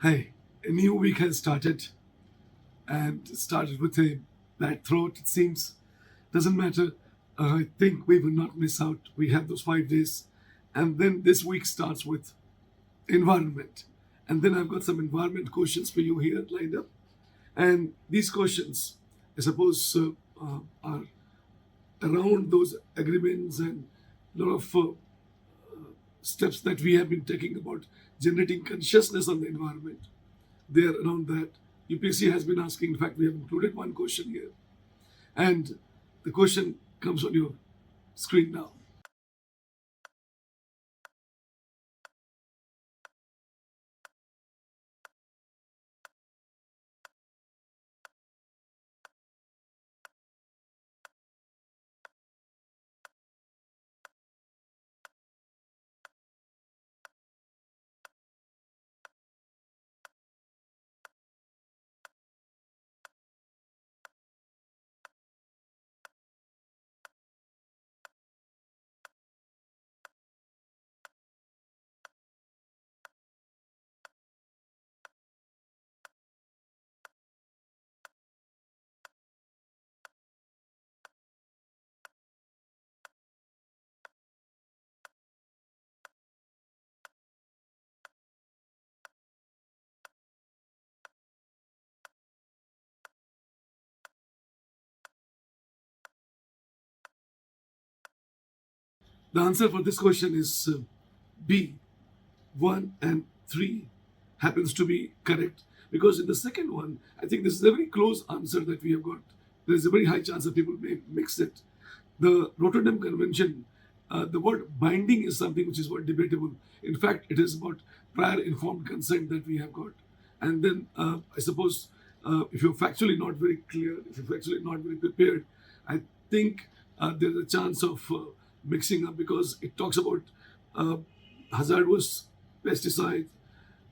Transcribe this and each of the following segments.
Hey, a new week has started and started with a bad throat, it seems. Doesn't matter. I think we will not miss out. We have those 5 days. And then this week starts with environment. And then I've got some environment questions for you here lined up. And these questions, I suppose, are around those agreements and a lot of steps that we have been taking about generating consciousness on the environment. There around that. UPSC has been asking, in fact, we have included one question here. And the question comes on your screen now. The answer for this question is B. 1 and 3 happens to be correct. Because in the second one, I think this is a very close answer that we have got. There is a very high chance that people may mix it. The Rotterdam Convention, the word binding is something which is what debatable. In fact, it is about prior informed consent that we have got. And then I suppose if you're factually not very clear, if you're factually not very prepared, I think there's a chance of mixing up because it talks about uh, hazardous pesticides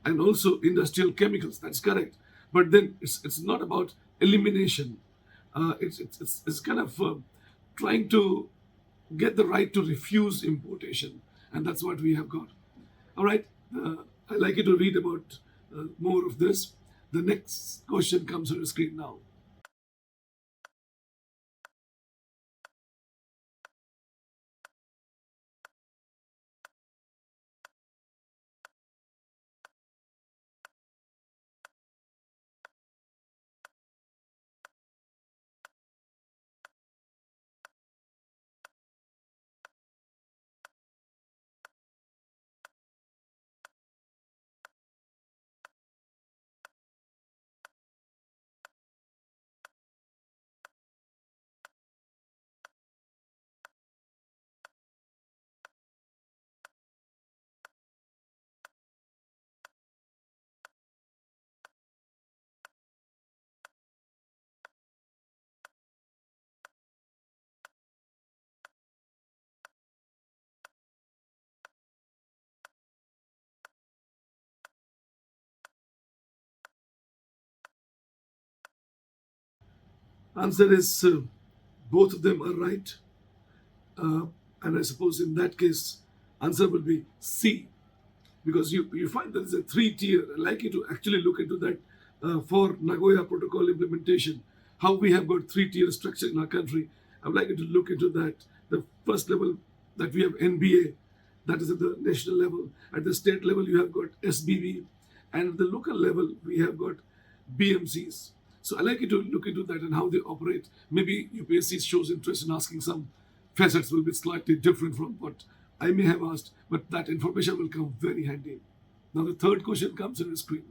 and also industrial chemicals. That's correct. But then it's not about elimination. It's kind of trying to get the right to refuse importation, and that's what we have got. All right. I'd like you to read about more of this. The next question comes on the screen now. Answer is both of them are right. And I suppose in that case, answer will be C. Because you find there is a three-tier. I'd like you to actually look into that for Nagoya Protocol implementation, how we have got three-tier structure in our country. I would like you to look into that. The first level that we have NBA, that is at the national level. At the state level, you have got SBB. And at the local level, we have got BMCs. So I like you to look into that and how they operate. Maybe UPSC shows interest in asking some facets will be slightly different from what I may have asked, but that information will come very handy. Now the third question comes on the screen.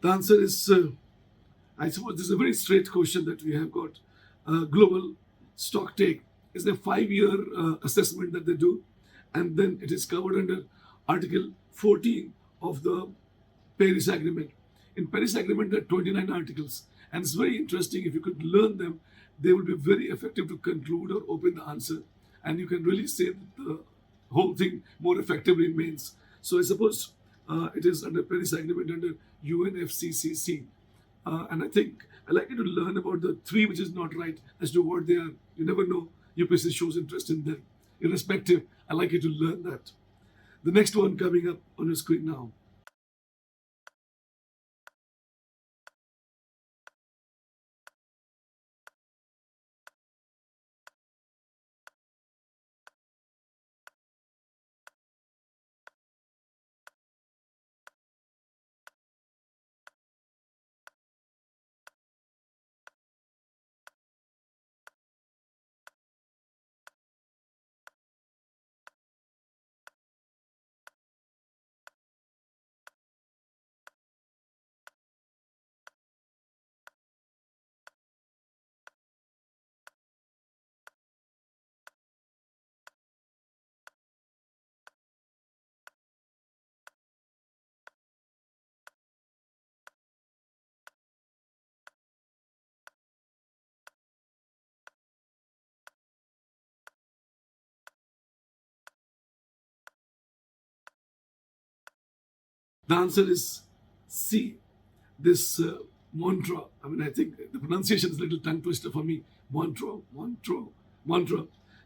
The answer is, I suppose this is a very straight question that we have got. Global stock take is a 5-year assessment that they do, and then it is covered under Article 14 of the Paris Agreement. In Paris Agreement, there are 29 articles, and it's very interesting. If you could learn them, they will be very effective to conclude or open the answer, and you can really say the whole thing more effectively in mains. So I suppose it is under Paris Agreement under UNFCCC. And I think I like you to learn about the three which is not right as to what they are. You never know. UPSC shows interest in them. Irrespective, I like you to learn that. The next one coming up on your screen now. The answer is C. This mantra. I mean, I think the pronunciation is a little tongue twister for me. Mantra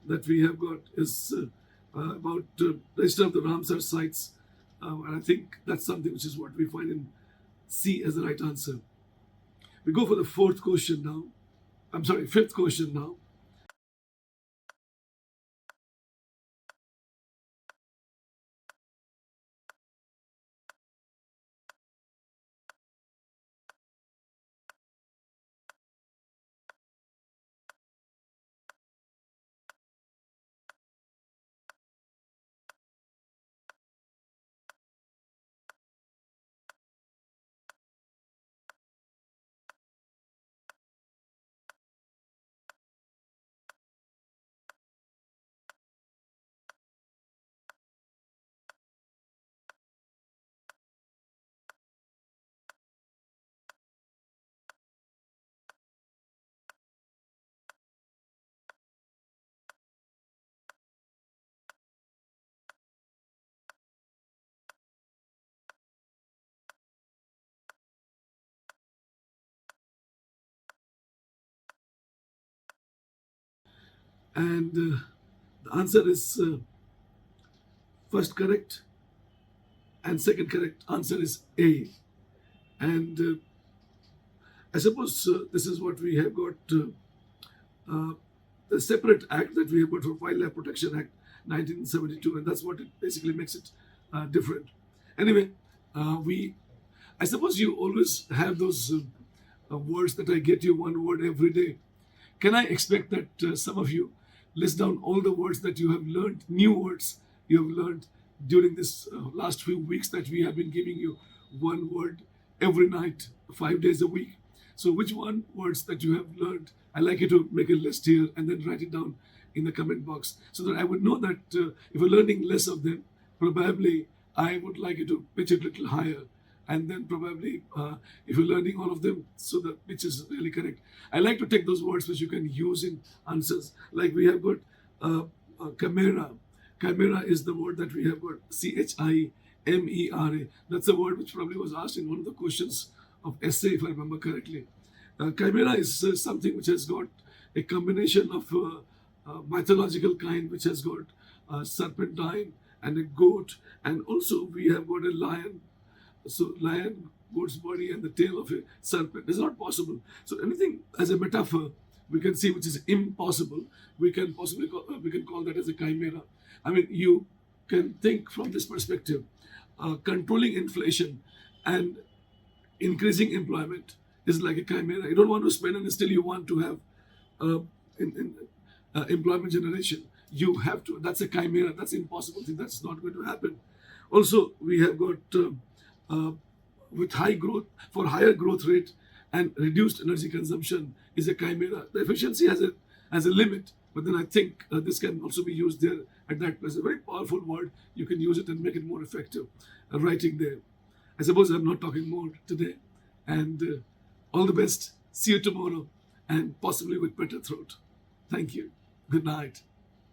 that we have got is about register of the Ramsar sites, and I think that's something which is what we find in C as the right answer. We go for the fourth question now. I'm sorry, fifth question now. And the answer is first correct and second correct answer is A. And I suppose this is what we have got the separate act that we have got for Wildlife Protection Act 1972, and that's what it basically makes it different. Anyway, I suppose you always have those words that I get you one word every day. Can I expect that some of you list down all the words that you have learned, new words you have learned during this last few weeks that we have been giving you one word every night, 5 days a week? So which one words that you have learned? I like you to make a list here and then write it down in the comment box so that I would know that if you're learning less of them, probably I would like you to pitch it a little higher. And then probably if you're learning all of them, so the pitch is really correct. I like to take those words which you can use in answers. Like we have got chimera. Chimera is the word that we have got, CHIMERA. That's a word which probably was asked in one of the questions of essay, if I remember correctly. Chimera is something which has got a combination of mythological kind, which has got serpentine and a goat, and also we have got a lion. So lion, goat's body, and the tail of a serpent is not possible. So anything as a metaphor we can see which is impossible, we can possibly call that as a chimera. I mean, you can think from this perspective. Controlling inflation and increasing employment is like a chimera. You don't want to spend and still you want to have employment generation. You have to. That's a chimera. That's an impossible thing. That's not going to happen. Also, we have got with high growth, for higher growth rate and reduced energy consumption is a chimera. The efficiency has a limit, but then I think this can also be used there at that place. A very powerful word. You can use it and make it more effective. Writing there. I suppose I'm not talking more today. And all the best. See you tomorrow, and possibly with better throat. Thank you. Good night.